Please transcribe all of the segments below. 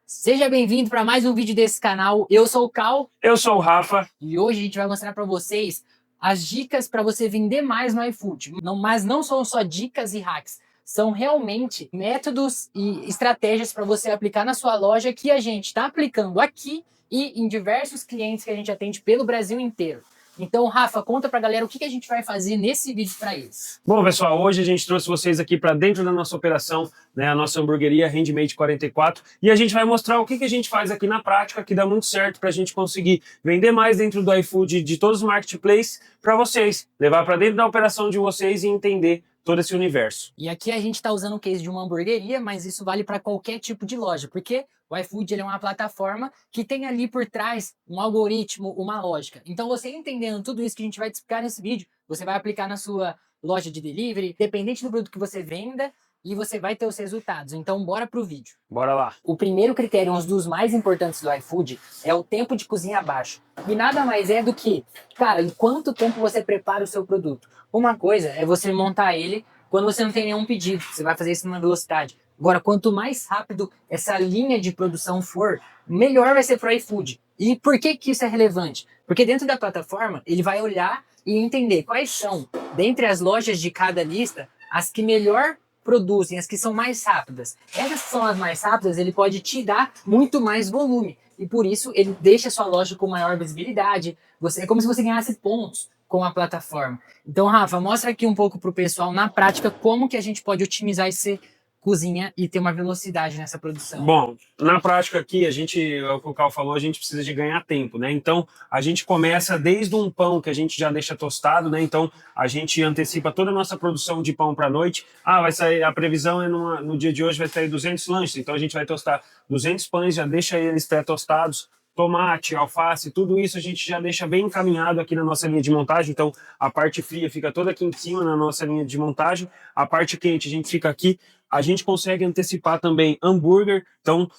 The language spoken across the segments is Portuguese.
Seja bem-vindo para mais um vídeo desse canal. Eu sou o Cal. Eu sou o Rafa. E hoje a gente vai mostrar para vocês as dicas para você vender mais no iFood. Mas não são só dicas e hacks, são realmente métodos e estratégias para você aplicar na sua loja que a gente está aplicando aqui e em diversos clientes que a gente atende pelo Brasil inteiro. Então, Rafa, conta pra galera o que a gente vai fazer nesse vídeo para eles. Bom, pessoal, hoje a gente trouxe vocês aqui para dentro da nossa operação, né, a nossa hamburgueria Handmade 44, e a gente vai mostrar o que a gente faz aqui na prática, que dá muito certo para a gente conseguir vender mais dentro do iFood, de todos os marketplaces, para vocês, levar para dentro da operação de vocês e entender todo esse universo. E aqui a gente está usando o case de uma hamburgueria, mas isso vale para qualquer tipo de loja, porque o iFood ele é uma plataforma que tem ali por trás um algoritmo, uma lógica. Então você entendendo tudo isso que a gente vai te explicar nesse vídeo, você vai aplicar na sua loja de delivery, dependente do produto que você venda, e você vai ter os resultados. Então bora pro vídeo. Bora lá. O primeiro critério, um dos mais importantes do iFood, é o tempo de cozinha abaixo. E nada mais é do que, cara, em quanto tempo você prepara o seu produto. Uma coisa é você montar ele quando você não tem nenhum pedido, você vai fazer isso numa velocidade. Agora, quanto mais rápido essa linha de produção for, melhor vai ser para o iFood. E por que isso é relevante? Porque dentro da plataforma, ele vai olhar e entender quais são, dentre as lojas de cada lista, as que melhor produzem, as que são mais rápidas. Essas que são as mais rápidas, ele pode te dar muito mais volume. E por isso, ele deixa a sua loja com maior visibilidade. É como se você ganhasse pontos com a plataforma. Então, Rafa, mostra aqui um pouco para o pessoal, na prática, como que a gente pode otimizar esse cozinha e ter uma velocidade nessa produção. Bom, na prática aqui, o que o Cal falou, a gente precisa de ganhar tempo, né? Então, a gente começa desde um pão que a gente já deixa tostado, né? Então, a gente antecipa toda a nossa produção de pão para a noite. Vai sair, a previsão é no dia de hoje vai sair 200 lanches, então a gente vai tostar 200 pães, já deixa eles pré-tostados, tomate, alface, tudo isso a gente já deixa bem encaminhado aqui na nossa linha de montagem. Então, a parte fria fica toda aqui em cima na nossa linha de montagem. A parte quente a gente fica aqui. A gente consegue antecipar também hambúrguer. Então,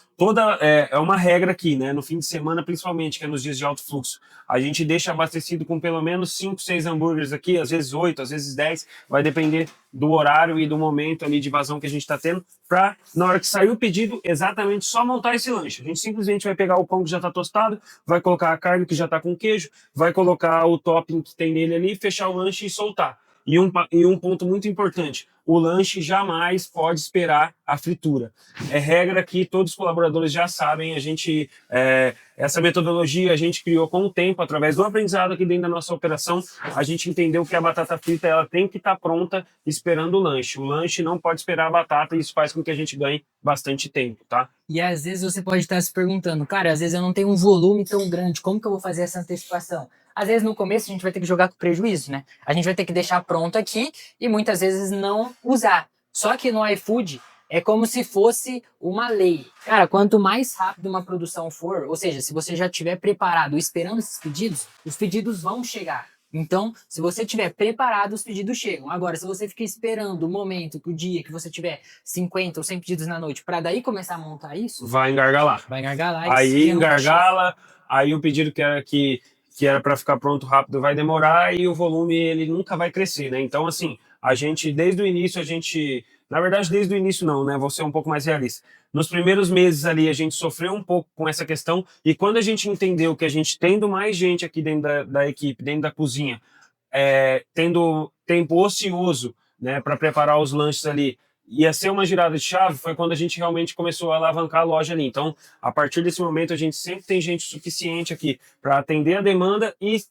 é uma regra aqui, né? No fim de semana, principalmente, que é nos dias de alto fluxo. A gente deixa abastecido com pelo menos 5, 6 hambúrgueres aqui, às vezes 8, às vezes 10. Vai depender do horário e do momento ali de vazão que a gente está tendo, para, na hora que sair o pedido, exatamente só montar esse lanche. A gente simplesmente vai pegar o pão que já está tostado, vai colocar a carne que já está com queijo, vai colocar o topping que tem nele ali, fechar o lanche e soltar. E um ponto muito importante, o lanche jamais pode esperar a fritura. É regra que todos os colaboradores já sabem, essa metodologia a gente criou com o tempo, através do aprendizado aqui dentro da nossa operação, a gente entendeu que a batata frita ela tem que estar pronta esperando o lanche. O lanche não pode esperar a batata e isso faz com que a gente ganhe bastante tempo, tá? E às vezes você pode estar se perguntando, cara, às vezes eu não tenho um volume tão grande, como que eu vou fazer essa antecipação? Às vezes no começo a gente vai ter que jogar com prejuízo, né? A gente vai ter que deixar pronto aqui e muitas vezes não usar. Só que no iFood é como se fosse uma lei. Cara, quanto mais rápido uma produção for, ou seja, se você já estiver preparado esperando esses pedidos, os pedidos vão chegar. Então, se você estiver preparado, os pedidos chegam. Agora, se você ficar esperando o momento, o dia que você tiver 50 ou 100 pedidos na noite, para daí começar a montar isso... Vai engargalar. Vai engargalar. Aí engargala, aí o pedido que era para ficar pronto rápido vai demorar e o volume ele nunca vai crescer, né? Então, assim, desde o início, na verdade, desde o início não, né? Vou ser um pouco mais realista. Nos primeiros meses ali, a gente sofreu um pouco com essa questão e quando a gente entendeu que a gente tendo mais gente aqui dentro da equipe, dentro da cozinha, tendo tempo ocioso, né, para preparar os lanches ali, ia ser uma girada de chave, foi quando a gente realmente começou a alavancar a loja ali. Então, a partir desse momento, a gente sempre tem gente suficiente aqui para atender a demanda e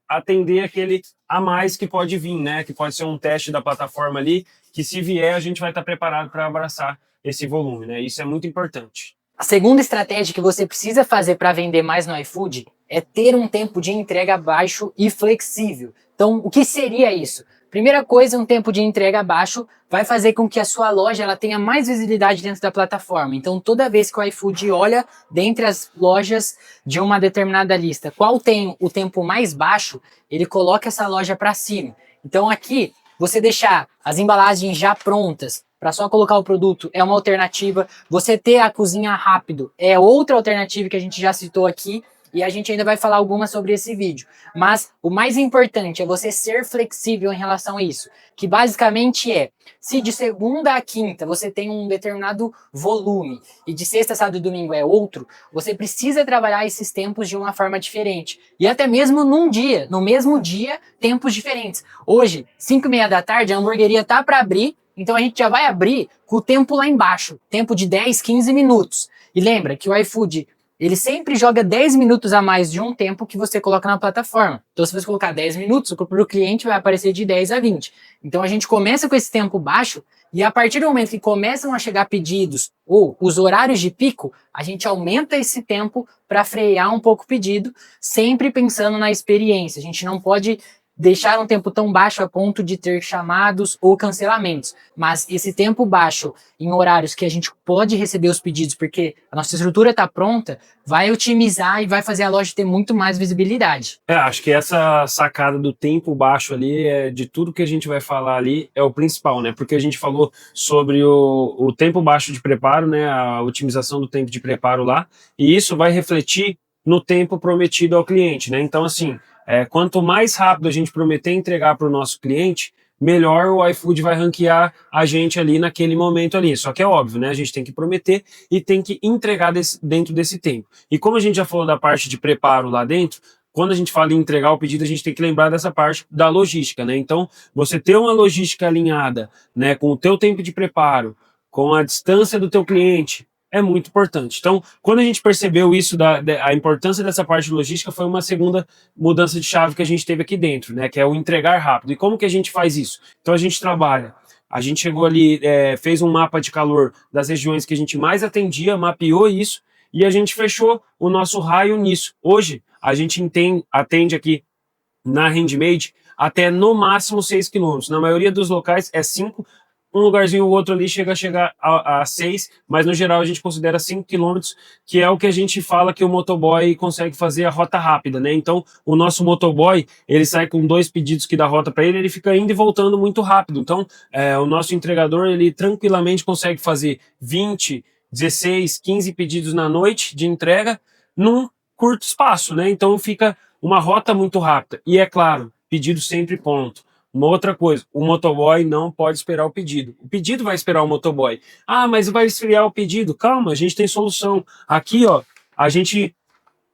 atender aquele a mais que pode vir, né? Que pode ser um teste da plataforma ali, que se vier, a gente vai estar preparado para abraçar esse volume, né? Isso é muito importante. A segunda estratégia que você precisa fazer para vender mais no iFood é ter um tempo de entrega baixo e flexível. Então, o que seria isso? Primeira coisa, um tempo de entrega baixo vai fazer com que a sua loja ela tenha mais visibilidade dentro da plataforma. Então, toda vez que o iFood olha dentre as lojas de uma determinada lista, qual tem o tempo mais baixo, ele coloca essa loja para cima. Então, aqui, você deixar as embalagens já prontas, para só colocar o produto é uma alternativa. Você ter a cozinha rápido é outra alternativa que a gente já citou aqui. e a gente ainda vai falar algumas sobre esse vídeo. Mas o mais importante é você ser flexível em relação a isso, que basicamente é, se de segunda a quinta você tem um determinado volume e de sexta, sábado e domingo é outro, você precisa trabalhar esses tempos de uma forma diferente. E até mesmo no mesmo dia, tempos diferentes. Hoje, 5h30 da tarde, a hamburgueria tá para abrir, então a gente já vai abrir com o tempo lá embaixo, tempo de 10, 15 minutos. E lembra que o iFood, ele sempre joga 10 minutos a mais de um tempo que você coloca na plataforma. Então se você colocar 10 minutos, para o cliente vai aparecer de 10 a 20. Então a gente começa com esse tempo baixo e a partir do momento que começam a chegar pedidos ou os horários de pico, a gente aumenta esse tempo para frear um pouco o pedido, sempre pensando na experiência. A gente não pode deixar um tempo tão baixo a ponto de ter chamados ou cancelamentos. Mas esse tempo baixo em horários que a gente pode receber os pedidos, porque a nossa estrutura está pronta, vai otimizar e vai fazer a loja ter muito mais visibilidade. Acho que essa sacada do tempo baixo ali, de tudo que a gente vai falar ali, é o principal, né? Porque a gente falou sobre o tempo baixo de preparo, né? A otimização do tempo de preparo lá, e isso vai refletir no tempo prometido ao cliente, né? Então, assim, quanto mais rápido a gente prometer entregar para o nosso cliente, melhor o iFood vai ranquear a gente ali naquele momento ali. Só que é óbvio, né? A gente tem que prometer e tem que entregar dentro desse tempo. E como a gente já falou da parte de preparo lá dentro, quando a gente fala em entregar o pedido, a gente tem que lembrar dessa parte da logística, né? Então, você ter uma logística alinhada, né, com o teu tempo de preparo, com a distância do teu cliente, é muito importante. Então, quando a gente percebeu isso, a importância dessa parte de logística, foi uma segunda mudança de chave que a gente teve aqui dentro, né? Que é o entregar rápido. E como que a gente faz isso? Então, a gente trabalha. A gente chegou ali, fez um mapa de calor das regiões que a gente mais atendia, mapeou isso, e a gente fechou o nosso raio nisso. Hoje, a gente atende aqui na Handmade até no máximo 6 quilômetros. Na maioria dos locais é 5, um lugarzinho ou outro ali chega a 6, mas no geral a gente considera 5 quilômetros, que é o que a gente fala que o motoboy consegue fazer a rota rápida, né? Então, o nosso motoboy, ele sai com 2 pedidos que dá rota para ele fica indo e voltando muito rápido. Então, o nosso entregador, ele tranquilamente consegue fazer 20, 16, 15 pedidos na noite de entrega num curto espaço, né? Então, fica uma rota muito rápida. E é claro, pedido sempre pronto. Uma outra coisa, o motoboy não pode esperar o pedido. O pedido vai esperar o motoboy. Ah, mas vai esfriar o pedido. Calma, a gente tem solução. Aqui, ó, a gente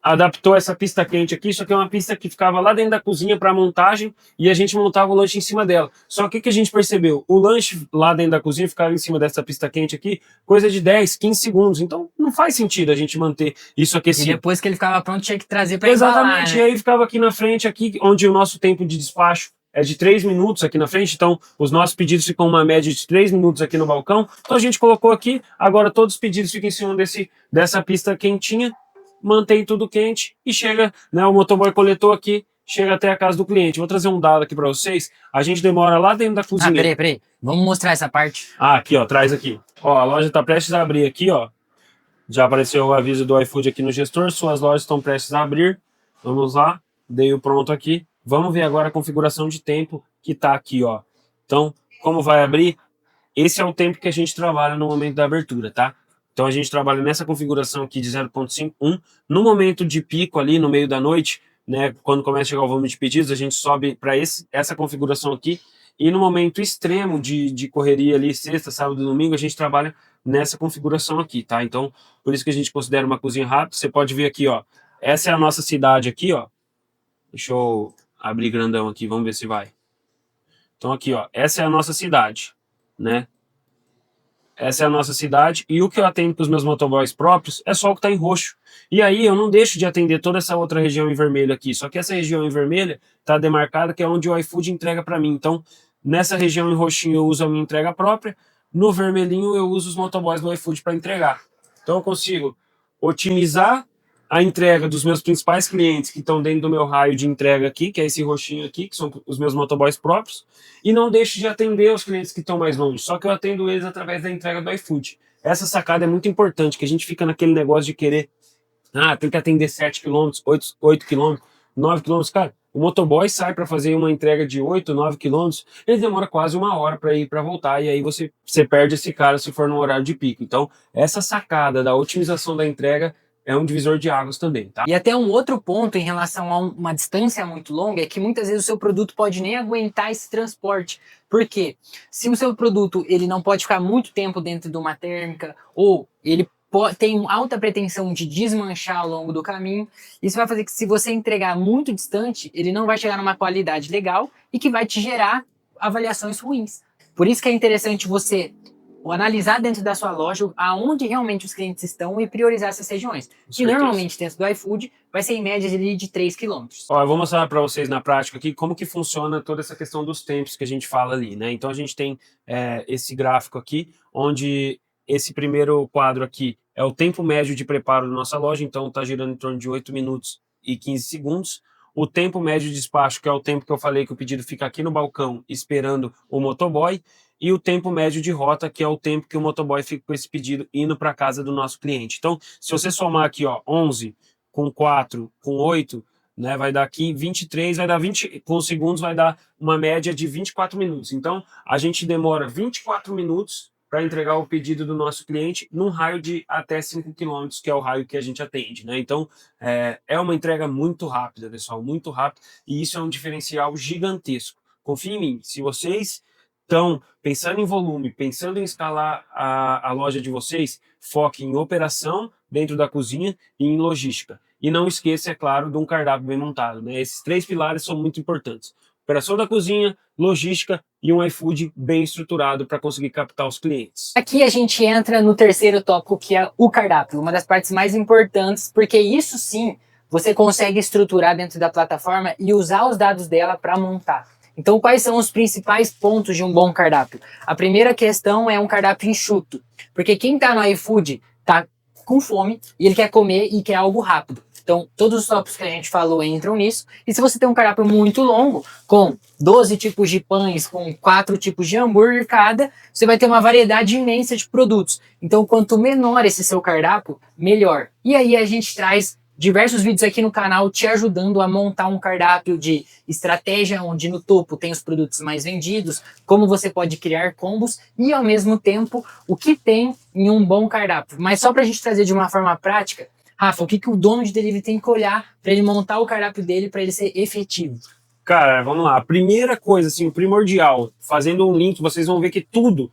adaptou essa pista quente aqui. Isso aqui é uma pista que ficava lá dentro da cozinha para montagem e a gente montava o lanche em cima dela. Só que o que a gente percebeu? O lanche lá dentro da cozinha ficava em cima dessa pista quente aqui, coisa de 10, 15 segundos. Então não faz sentido a gente manter isso aquecido. E depois que ele ficava pronto, tinha que trazer para Exatamente, embalar, né? E aí ficava aqui na frente, aqui onde o nosso tempo de despacho é de 3 minutos aqui na frente, então os nossos pedidos ficam uma média de 3 minutos aqui no balcão. Então a gente colocou aqui, agora todos os pedidos ficam em cima dessa pista quentinha, mantém tudo quente e chega, né, o motoboy coletou aqui, chega até a casa do cliente. Vou trazer um dado aqui para vocês, a gente demora lá dentro da cozinha. Peraí, vamos mostrar essa parte. Aqui ó, traz aqui. Ó, a loja tá prestes a abrir aqui, ó. Já apareceu o aviso do iFood aqui no gestor, suas lojas estão prestes a abrir. Vamos lá, dei o pronto aqui. Vamos ver agora a configuração de tempo que está aqui, ó. Então, como vai abrir? Esse é o tempo que a gente trabalha no momento da abertura, tá? Então a gente trabalha nessa configuração aqui de 0.51. No momento de pico ali, no meio da noite, né, quando começa a chegar o volume de pedidos, a gente sobe para essa configuração aqui. E no momento extremo de correria ali, sexta, sábado e domingo, a gente trabalha nessa configuração aqui, tá? Então, por isso que a gente considera uma cozinha rápida. Você pode ver aqui, ó. Essa é a nossa cidade aqui, ó. Deixa eu abrir grandão aqui, vamos ver se vai. Então aqui, ó, essa é a nossa cidade, né? Essa é a nossa cidade e o que eu atendo para os meus motoboys próprios é só o que está em roxo. E aí eu não deixo de atender toda essa outra região em vermelho aqui, só que essa região em vermelha está demarcada que é onde o iFood entrega para mim. Então, nessa região em roxinho eu uso a minha entrega própria, no vermelhinho eu uso os motoboys do iFood para entregar. Então eu consigo otimizar a entrega dos meus principais clientes que estão dentro do meu raio de entrega aqui, que é esse roxinho aqui, que são os meus motoboys próprios, e não deixo de atender os clientes que estão mais longe, só que eu atendo eles através da entrega do iFood. Essa sacada é muito importante, que a gente fica naquele negócio de querer, tem que atender 7 km, 8 km, 9 km, cara, o motoboy sai para fazer uma entrega de 8, 9 km, ele demora quase 1 hora para ir para voltar, e aí você perde esse cara se for no horário de pico. Então, essa sacada da otimização da entrega é um divisor de águas também, tá? E até um outro ponto em relação a uma distância muito longa é que muitas vezes o seu produto pode nem aguentar esse transporte. Por quê? Se o seu produto ele não pode ficar muito tempo dentro de uma térmica ou ele tem alta pretensão de desmanchar ao longo do caminho, isso vai fazer que se você entregar muito distante, ele não vai chegar numa qualidade legal e que vai te gerar avaliações ruins. Por isso que é interessante você analisar dentro da sua loja aonde realmente os clientes estão e priorizar essas regiões. E normalmente dentro do iFood vai ser em média de 3 km. Ó, eu vou mostrar para vocês na prática aqui como que funciona toda essa questão dos tempos que a gente fala ali, né? Então a gente tem esse gráfico aqui, onde esse primeiro quadro aqui é o tempo médio de preparo da nossa loja, então está girando em torno de 8 minutos e 15 segundos. O tempo médio de despacho, que é o tempo que eu falei que o pedido fica aqui no balcão esperando o motoboy, e o tempo médio de rota, que é o tempo que o motoboy fica com esse pedido indo para casa do nosso cliente. Então, se você somar aqui, ó, 11 com 4 com 8, né, vai dar aqui 23, vai dar 20 com segundos, vai dar uma média de 24 minutos. Então, a gente demora 24 minutos para entregar o pedido do nosso cliente num raio de até 5 km, que é o raio que a gente atende, né? Então, é uma entrega muito rápida, pessoal, muito rápida, e isso é um diferencial gigantesco. Confie em mim, se vocês estão pensando em volume, pensando em escalar a loja de vocês, foque em operação dentro da cozinha e em logística. E não esqueça, é claro, de um cardápio bem montado, né? Esses 3 pilares são muito importantes. Operação da cozinha, logística e um iFood bem estruturado para conseguir captar os clientes. Aqui a gente entra no terceiro tópico, que é o cardápio, uma das partes mais importantes, porque isso sim você consegue estruturar dentro da plataforma e usar os dados dela para montar. Então, quais são os principais pontos de um bom cardápio? A primeira questão é um cardápio enxuto, porque quem está no iFood está com fome e ele quer comer e quer algo rápido. Então, todos os tópicos que a gente falou entram nisso. E se você tem um cardápio muito longo, com 12 tipos de pães, com 4 tipos de hambúrguer cada, você vai ter uma variedade imensa de produtos. Então, quanto menor esse seu cardápio, melhor. E aí a gente traz diversos vídeos aqui no canal te ajudando a montar um cardápio de estratégia, onde no topo tem os produtos mais vendidos, como você pode criar combos e, ao mesmo tempo, o que tem em um bom cardápio. Mas só para a gente trazer de uma forma prática, Rafa, o que o dono de delivery tem que olhar para ele montar o cardápio dele para ele ser efetivo? Cara, vamos lá. A primeira coisa, assim, o primordial, fazendo um link, vocês vão ver que tudo,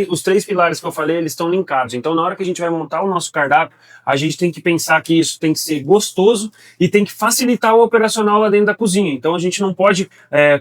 os 3 pilares que eu falei, eles estão linkados. Então, na hora que a gente vai montar o nosso cardápio, a gente tem que pensar que isso tem que ser gostoso e tem que facilitar o operacional lá dentro da cozinha. Então, a gente não pode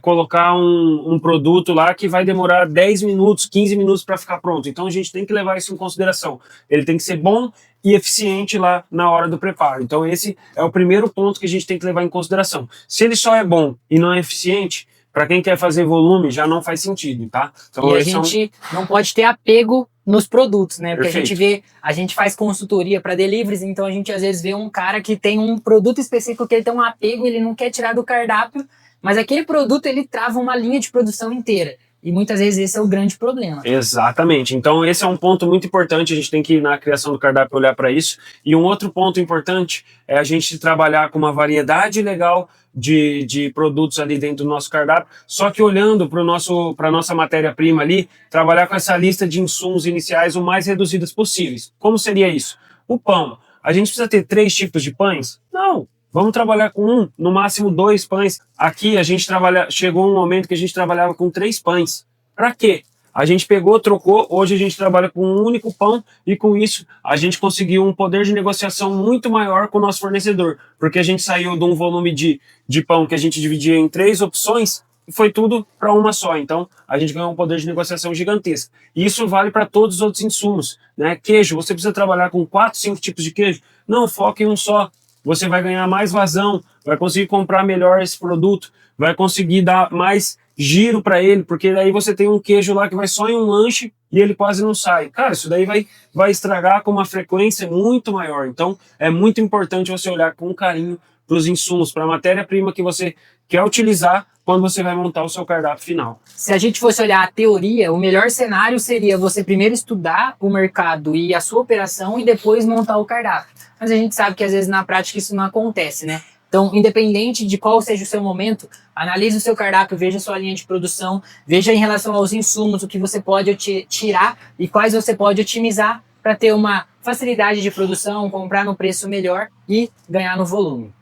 colocar um produto lá que vai demorar 10 minutos, 15 minutos para ficar pronto. Então, a gente tem que levar isso em consideração. Ele tem que ser bom e eficiente lá na hora do preparo. Então esse é o primeiro ponto que a gente tem que levar em consideração. Se ele só é bom e não é eficiente, para quem quer fazer volume, já não faz sentido, tá? Então, e a gente não pode ter apego nos produtos, né? Porque Perfeito. a gente faz consultoria para deliveries, então a gente às vezes vê um cara que tem um produto específico que ele tem um apego, ele não quer tirar do cardápio, mas aquele produto ele trava uma linha de produção inteira. E muitas vezes esse é o grande problema. Exatamente. Então esse é um ponto muito importante, a gente tem que ir na criação do cardápio olhar para isso. E um outro ponto importante é a gente trabalhar com uma variedade legal de produtos ali dentro do nosso cardápio, só que olhando para a nossa matéria-prima ali, trabalhar com essa lista de insumos iniciais o mais reduzidas possíveis. Como seria isso? O pão. A gente precisa ter 3 tipos de pães? Não. Vamos trabalhar com 1, no máximo 2 pães. Aqui a gente chegou um momento que a gente trabalhava com 3 pães. Para quê? A gente pegou, trocou, hoje a gente trabalha com um único pão e com isso a gente conseguiu um poder de negociação muito maior com o nosso fornecedor, porque a gente saiu de um volume de pão que a gente dividia em 3 opções e foi tudo para uma só. Então a gente ganhou um poder de negociação gigantesco. E isso vale para todos os outros insumos, né? Queijo, você precisa trabalhar com 4, 5 tipos de queijo? Não, foca em um só. Você vai ganhar mais vazão, vai conseguir comprar melhor esse produto, vai conseguir dar mais giro para ele, porque daí você tem um queijo lá que vai só em um lanche e ele quase não sai. Cara, isso daí vai estragar com uma frequência muito maior. Então, é muito importante você olhar com carinho para os insumos, para a matéria-prima que você quer utilizar quando você vai montar o seu cardápio final. Se a gente fosse olhar a teoria, o melhor cenário seria você primeiro estudar o mercado e a sua operação e depois montar o cardápio. Mas a gente sabe que às vezes na prática isso não acontece, né? Então, independente de qual seja o seu momento, analise o seu cardápio, veja a sua linha de produção, veja em relação aos insumos o que você pode tirar e quais você pode otimizar para ter uma facilidade de produção, comprar no preço melhor e ganhar no volume.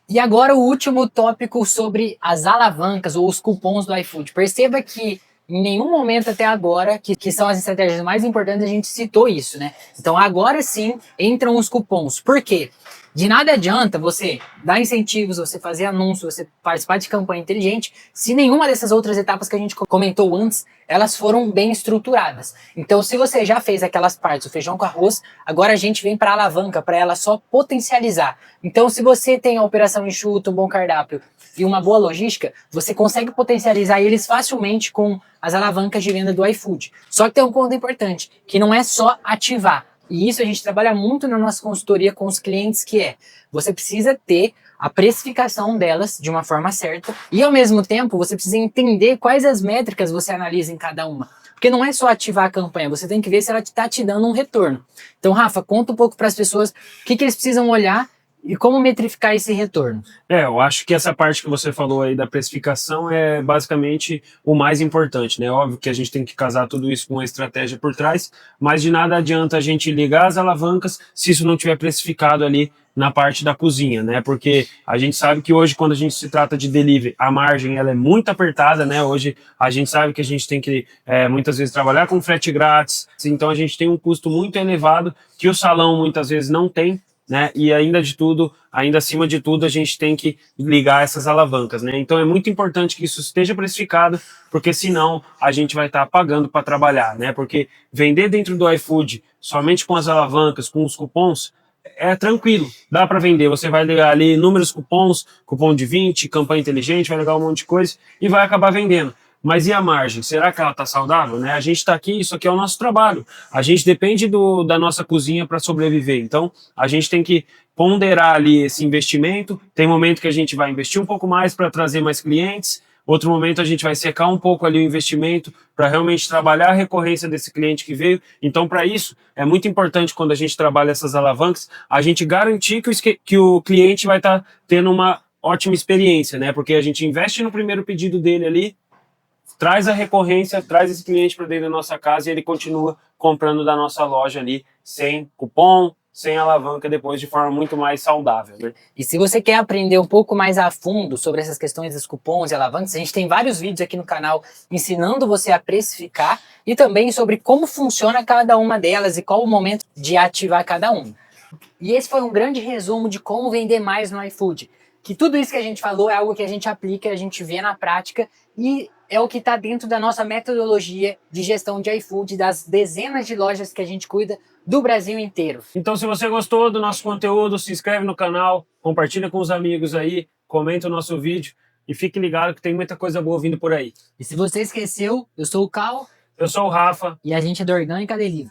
E agora o último tópico sobre as alavancas ou os cupons do iFood. Perceba que em nenhum momento até agora, que são as estratégias mais importantes, a gente citou isso, né? Então agora sim entram os cupons. Por quê? De nada adianta você dar incentivos, você fazer anúncios, você participar de campanha inteligente, se nenhuma dessas outras etapas que a gente comentou antes, elas foram bem estruturadas. Então, se você já fez aquelas partes, o feijão com arroz, agora a gente vem para a alavanca, para ela só potencializar. Então, se você tem a operação enxuta, um bom cardápio e uma boa logística, você consegue potencializar eles facilmente com as alavancas de venda do iFood. Só que tem um ponto importante, que não é só ativar. E isso a gente trabalha muito na nossa consultoria com os clientes, que é, você precisa ter a precificação delas de uma forma certa e, ao mesmo tempo, você precisa entender quais as métricas você analisa em cada uma. Porque não é só ativar a campanha, você tem que ver se ela está te dando um retorno. Então, Rafa, conta um pouco para as pessoas o que eles precisam olhar e como metrificar esse retorno. Eu acho que essa parte que você falou aí da precificação é basicamente o mais importante, né? Óbvio que a gente tem que casar tudo isso com a estratégia por trás, mas de nada adianta a gente ligar as alavancas se isso não tiver precificado ali na parte da cozinha, né? Porque a gente sabe que hoje, quando a gente se trata de delivery, a margem ela é muito apertada, né? Hoje a gente sabe que a gente tem que muitas vezes trabalhar com frete grátis, então a gente tem um custo muito elevado que o salão muitas vezes não tem, né? E ainda acima de tudo, a gente tem que ligar essas alavancas, né? Então é muito importante que isso esteja precificado, porque senão a gente vai estar pagando para trabalhar, né? Porque vender dentro do iFood somente com as alavancas, com os cupons, é tranquilo, dá para vender. Você vai ligar ali inúmeros cupons, cupom de 20, campanha inteligente, vai ligar um monte de coisa e vai acabar vendendo. Mas e a margem? Será que ela está saudável? Né? A gente está aqui, isso aqui é o nosso trabalho. A gente depende da nossa cozinha para sobreviver. Então, a gente tem que ponderar ali esse investimento. Tem momento que a gente vai investir um pouco mais para trazer mais clientes. Outro momento a gente vai secar um pouco ali o investimento para realmente trabalhar a recorrência desse cliente que veio. Então, para isso, é muito importante quando a gente trabalha essas alavancas, a gente garantir que o cliente vai estar tendo uma ótima experiência, né? Porque a gente investe no primeiro pedido dele ali, traz a recorrência, traz esse cliente para dentro da nossa casa e ele continua comprando da nossa loja ali, sem cupom, sem alavanca, depois de forma muito mais saudável, né? E se você quer aprender um pouco mais a fundo sobre essas questões dos cupons e alavancas, a gente tem vários vídeos aqui no canal ensinando você a precificar e também sobre como funciona cada uma delas e qual o momento de ativar cada uma. E esse foi um grande resumo de como vender mais no iFood. Que tudo isso que a gente falou é algo que a gente aplica, a gente vê na prática e é o que está dentro da nossa metodologia de gestão de iFood, das dezenas de lojas que a gente cuida do Brasil inteiro. Então, se você gostou do nosso conteúdo, se inscreve no canal, compartilha com os amigos aí, comenta o nosso vídeo e fique ligado que tem muita coisa boa vindo por aí. E se você esqueceu, eu sou o Cal. Eu sou o Rafa. E a gente é do Orgânica Delivery.